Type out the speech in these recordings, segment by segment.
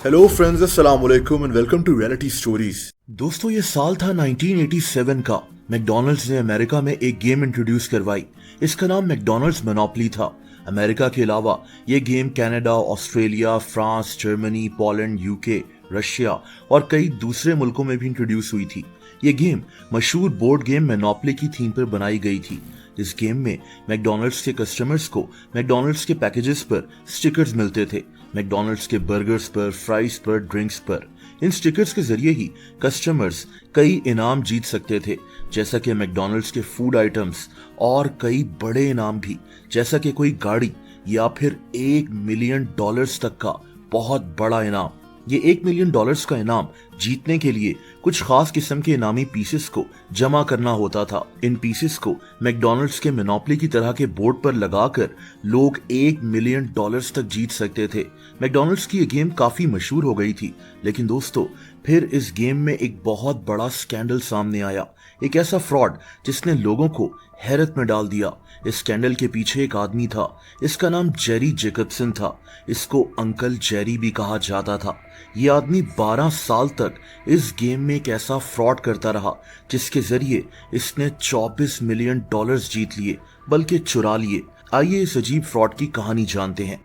Hello friends, अस्सलाम वालेकुम and welcome to reality stories. दोस्तों, ये साल था 1987 का। मैकडॉनल्ड्स ने अमेरिका में एक गेम इंट्रोड्यूस करवाई। इसका नाम मैकडॉनल्ड्स मोनोपोली था। अमेरिका के अलावा ये game Canada, Australia, France, Germany, Poland, UK, Russia और कई दूसरे मुल्कों में भी इंट्रोड्यूस हुई थी। ये गेम मशहूर बोर्ड गेम मोनोपोली की थीम पर बनाई गई थी। इस गेम में मैकडॉनल्ड्स के कस्टमर्स को मैकडॉनल्ड्स के पैकेजेस पर स्टिकर्स मिलते थे। मैकडॉनल्ड्स के बर्गर्स पर, फ्राइज पर, ड्रिंक्स पर। इन स्टिकर्स के जरिए ही कस्टमर्स कई इनाम जीत सकते थे, जैसा कि मैकडॉनल्ड्स के फूड आइटम्स और कई बड़े इनाम भी, जैसा कि कोई गाड़ी या फिर $1 मिलियन तक का बहुत बड़ा इनाम। ये $1 मिलियन का इनाम जीतने के लिए कुछ खास किस्म के इनामी पीसेस को जमा करना होता था। इन पीसेस को मैकडॉनल्ड्स के मोनोपोली की तरह के बोर्ड पर लगाकर लोग $1 मिलियन तक जीत सकते थे। मैकडॉनल्ड्स की ये गेम काफी मशहूर हो गई थी, लेकिन दोस्तों फिर इस गेम में एक बहुत बड़ा स्कैंडल सामने आया। एक ऐसा फ्रॉड जिसने लोगों को हैरत में डाल दिया। इस स्कैंडल के पीछे एक आदमी था। इसका नाम जेरी जैकबसन था। इसको अंकल जेरी भी कहा जाता था। ये आदमी 12 साल तक इस गेम में एक ऐसा फ्रॉड करता रहा जिसके जरिए इसने $24 मिलियन जीत लिए, बल्कि चुरा लिए। आइए इस अजीब फ्रॉड की कहानी जानते हैं।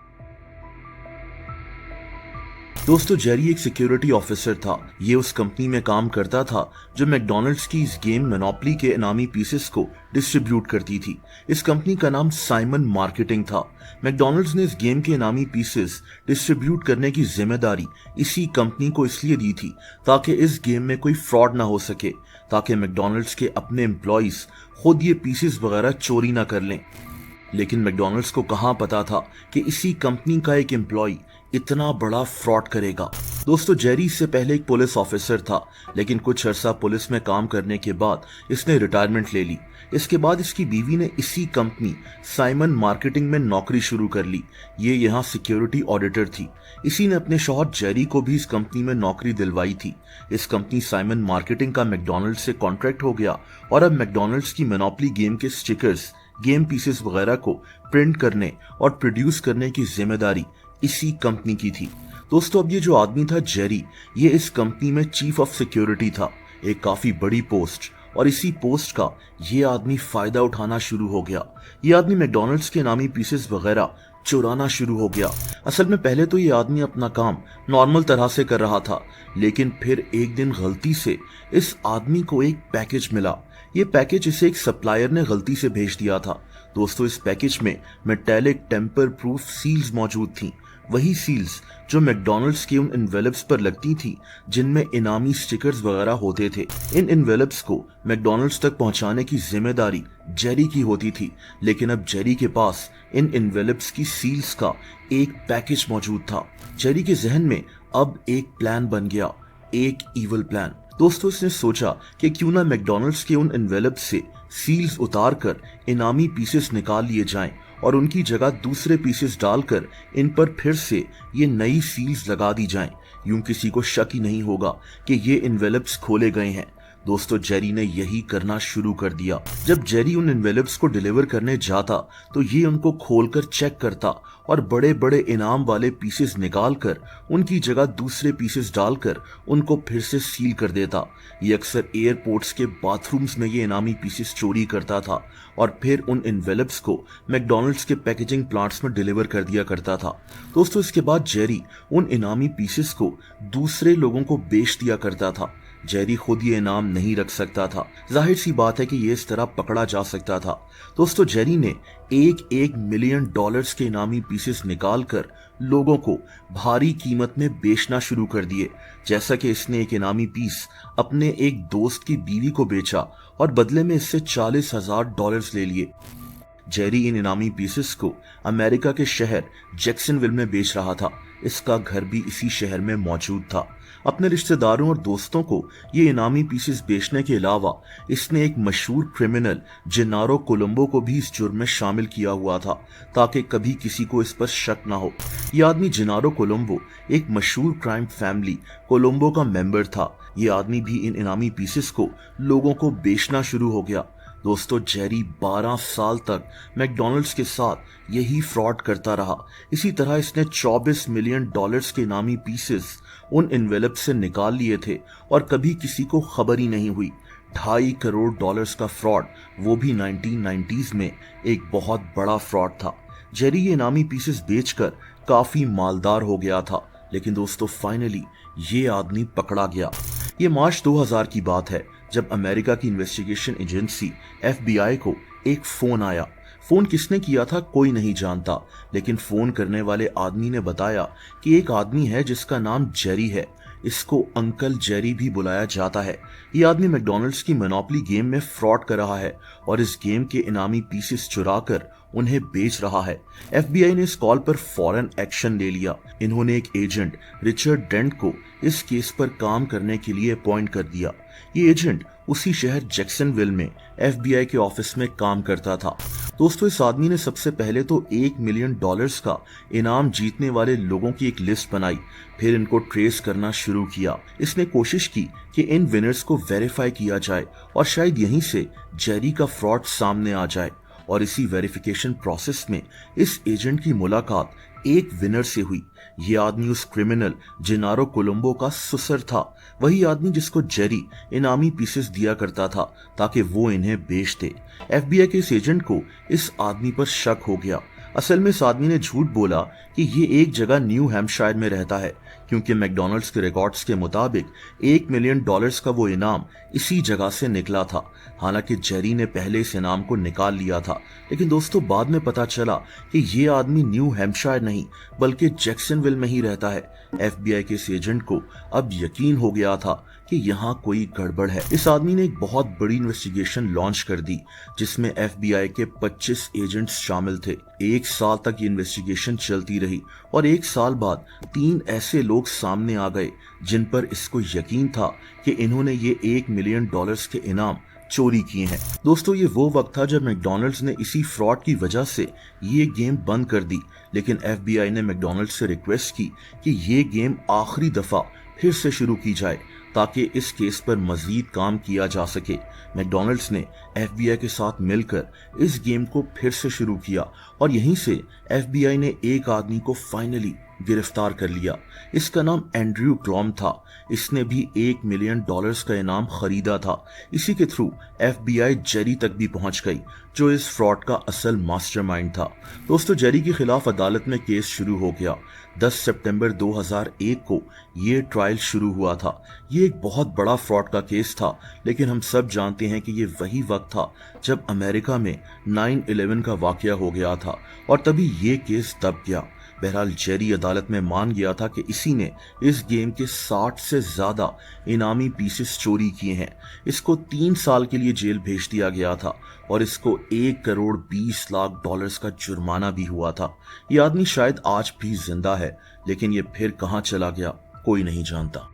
दोस्तों, जेरी एक सिक्योरिटी ऑफिसर था। ये उस कंपनी में काम करता था जो मैकडॉनल्ड्स की इस गेम मोनोपोली के इनामी पीसेस को डिस्ट्रीब्यूट करती थी। इस कंपनी का नाम साइमन मार्केटिंग था। मैकडॉनल्ड्स ने इस गेम के इनामी पीसेस डिस्ट्रीब्यूट करने की जिम्मेदारी इसी कंपनी को इसलिए दी थी ताकि इस गेम में कोई फ्रॉड ना हो सके, ताकि मैकडॉनल्ड्स के अपने एम्प्लॉइज खुद ये पीसेस वगैरह चोरी ना कर लें। लेकिन मैकडॉनल्ड्स को कहां पता था कि इसी कंपनी का एक एम्प्लॉय इतना बड़ा फ्रॉड करेगा। दोस्तों, जेरी इससे पहले एक पुलिस ऑफिसर था, लेकिन कुछ अरसा पुलिस में काम करने के बाद इसने रिटायरमेंट ले ली। इसके बाद इसकी बीवी ने इसी कंपनी साइमन मार्केटिंग में नौकरी शुरू कर ली। ये यहाँ सिक्योरिटी ऑडिटर थी। इसी ने अपने शौहर जेरी को भी इस कंपनी में नौकरी दिलवाई थी। इस कंपनी साइमन मार्केटिंग का मैकडॉनल्ड्स से कॉन्ट्रैक्ट हो गया और अब मैकडॉनल्ड्स की मोनोपोली गेम के स्टिकर्स, गेम पीसेस वगैरह को प्रिंट करने और प्रोड्यूस करने की जिम्मेदारी इसी कंपनी की थी। दोस्तों, अब ये जो आदमी था जेरी, ये इस कंपनी में चीफ ऑफ सिक्योरिटी था, एक काफी बड़ी पोस्ट। और इसी पोस्ट का ये आदमी फायदा उठाना शुरू हो गया। ये आदमी मैकडॉनल्ड्स के नामी पीसेस वगैरह चुराना शुरू हो गया। असल में पहले तो ये आदमी अपना काम नॉर्मल तरह से कर रहा था, लेकिन फिर एक दिन गलती से इस आदमी को एक पैकेज मिला। ये पैकेज इसे एक सप्लायर ने गलती से भेज दिया था। दोस्तों, इस पैकेज में मेटालिक टेम्पर प्रूफ सील्स मौजूद थी, वही सील्स जो मैकडॉनल्ड्स के उन एनवेलप्स पर लगती थी जिनमें इनामी स्टिकर्स वगैरह होते थे। इन एनवेलप्स को मैकडॉनल्ड्स तक पहुंचाने की जिम्मेदारी जेरी की होती थी, लेकिन अब जेरी के पास इन एनवेलप्स की सील्स का एक पैकेज मौजूद था। जेरी के जहन में अब एक प्लान बन गया, एक इवल प्लान। दोस्तों, इसने सोचा कि क्यों ना मैकडॉनल्ड्स के उन एनवेलप्स से सील्स उतारकर इनामी पीसेस निकाल लिए जाएं और उनकी जगह दूसरे पीसेस डालकर इन पर फिर से ये नई सील्स लगा दी जाएं। यूं किसी को शक ही नहीं होगा कि ये एनवेलप्स खोले गए हैं। दोस्तों, जेरी ने यही करना शुरू कर दिया। जब जेरी उन एनवेलप्स को डिलीवर करने जाता तो ये उनको खोलकर चेक करता और बड़े बड़े इनाम वाले पीसेस निकालकर उनकी जगह दूसरे पीसेस डालकर उनको फिर से सील कर देता। ये अक्सर एयरपोर्ट्स के बाथरूम्स में ये इनामी पीसेस चोरी करता था और फिर उन एनवेलप्स को मैकडॉनल्ड्स के पैकेजिंग प्लांट्स में डिलीवर कर दिया करता था। दोस्तों, इसके बाद जेरी उन इनामी पीसेस को दूसरे लोगों को बेच दिया करता था। जेरी खुद ये इनाम नहीं रख सकता था, जाहिर सी बात है कि ये इस तरह पकड़ा जा सकता था। दोस्तों, जेरी ने $1 मिलियन के इनामी पीसेस निकालकर लोगों को भारी कीमत में बेचना शुरू कर दिए। जैसा कि इसने एक इनामी पीस अपने एक दोस्त की बीवी को बेचा और बदले में इससे $40,000 ले लिए। जेरी इन इनामी पीसेस को अमेरिका के शहर जैक्सनविल में बेच रहा था। इसका घर भी इसी शहर में मौजूद था। अपने रिश्तेदारों और दोस्तों को ये इनामी पीसेस बेचने के अलावा इसने एक मशहूर क्रिमिनल जेनारो कोलंबो को भी इस जुर्म में शामिल किया हुआ था, ताकि कभी किसी को इस पर शक ना हो। ये आदमी जेनारो कोलंबो एक मशहूर क्राइम फैमिली कोलंबो का मेंबर था। ये आदमी भी इन इनामी पीसेस को लोगों को बेचना शुरू हो गया। दोस्तों जेरी 12 साल तक मैकडॉनल्ड्स के साथ यही फ्रॉड करता रहा। इसी तरह इसने 24 मिलियन डॉलर्स के इनामी पीसेस उन एनवेलप से निकाल लिए थे और कभी किसी को खबर ही नहीं हुई। 2.5 करोड़ डॉलर्स का फ्रॉड, वो भी 1990s में, एक बहुत बड़ा फ्रॉड था। जेरी ये इनामी पीसेस बेचकर काफी मालदार हो गया था, लेकिन दोस्तों फाइनली ये आदमी पकड़ा गया। ये मार्च 2000 की बात है जब अमेरिका की इन्वेस्टिगेशन एजेंसी FBI को एक फोन आया। फोन किसने किया था कोई नहीं जानता, लेकिन फोन करने वाले आदमी ने बताया कि एक आदमी है जिसका नाम जेरी है, इसको अंकल जेरी भी बुलाया जाता है। ये आदमी मैकडॉनल्ड्स की मोनोपोली गेम में फ्रॉड कर रहा है और इस गेम के इनामी पीसेस चुराकर उन्हें बेच रहा है। FBI ने इस कॉल पर फौरन एक्शन ले लिया। इन्होंने एक एजेंट रिचर्ड डेंट को इस केस पर काम करने के लिए अपॉइंट कर दिया। ये एजेंट उसी शहर जैक्सनविल में FBI के ऑफिस में काम करता था। दोस्तों इस आदमी ने सबसे पहले तो $1 मिलियन का इनाम जीतने वाले लोगों की एक लिस्ट बनाई, फिर इनको ट्रेस करना शुरू किया। इसने कोशिश की कि इन विनर्स को वेरीफाई किया जाए और शायद यहीं से जेरी का फ्रॉड सामने आ जाए। और इसी वेरिफिकेशन प्रोसेस में इस एजेंट की मुलाकात एक विनर से हुई। ये आदमी उस क्रिमिनल जेनारो कोलंबो का सुसर था, वही आदमी जिसको जेरी इनामी पीसेस दिया करता था ताकि वो इन्हें बेच दे। FBI के इस एजेंट को इस आदमी पर शक हो गया। असल में इस आदमी ने झूठ बोला कि ये एक जगह न्यू हैम्पशायर में रहता है, क्योंकि मैकडॉनल्ड्स के रिकॉर्ड्स के मुताबिक $1 मिलियन का वो इनाम इसी जगह से निकला था। हालांकि जेरी ने पहले इस इनाम को निकाल लिया था, लेकिन दोस्तों बाद में पता चला कि ये आदमी न्यू हैम्पशायर नहीं बल्कि जैक्सनविल में ही रहता है। FBI के इस एजेंट को अब यकीन हो गया था कि यहाँ कोई गड़बड़ है। इस आदमी ने एक बहुत बड़ी इन्वेस्टिगेशन लॉन्च कर दी जिसमें FBI के 25 एजेंट्स शामिल थे। 1 साल तक ये इन्वेस्टिगेशन चलती रही और 1 साल बाद 3 ऐसे लोग सामने आ गए जिन पर इसको यकीन था कि इन्होंने ये $1 मिलियन के इनाम चोरी किए हैं। दोस्तों ये वो वक्त था जब मैकडॉनल्ड्स ने इसी फ्रॉड की वजह से ये गेम बंद कर दी, लेकिन FBI ने मैकडॉनल्ड्स से रिक्वेस्ट की कि ये गेम आखिरी दफा फिर से शुरू की जाए ताकि इस केस पर मजीद काम किया जा सके। मैकडॉनल्ड्स ने FBI के साथ मिलकर इस गेम को फिर से शुरू किया और यहीं से FBI ने एक आदमी को फाइनली गिरफ्तार कर लिया। इसका नाम एंड्रयू क्लॉम था। इसने भी $1 मिलियन का इनाम खरीदा था। इसी के थ्रू FBI जेरी तक भी पहुंच गई जो इस फ्रॉड का असल मास्टरमाइंड था। दोस्तों जेरी के खिलाफ अदालत में केस शुरू हो गया। 10 सितंबर 2001 को ये ट्रायल शुरू हुआ था। ये एक बहुत बड़ा फ्रॉड का केस था, लेकिन हम सब जानते हैं कि ये वही वक्त था जब अमेरिका में 9/11 का वाकया हो गया था और तभी ये केस दब गया। बहरहाल जेरी अदालत में मान गया था कि इसी ने इस गेम के 60 से ज्यादा इनामी पीसेस चोरी किए हैं। इसको 3 साल के लिए जेल भेज दिया गया था और इसको $1 करोड़ 20 लाख का जुर्माना भी हुआ था। ये आदमी शायद आज भी जिंदा है, लेकिन ये फिर कहां चला गया कोई नहीं जानता।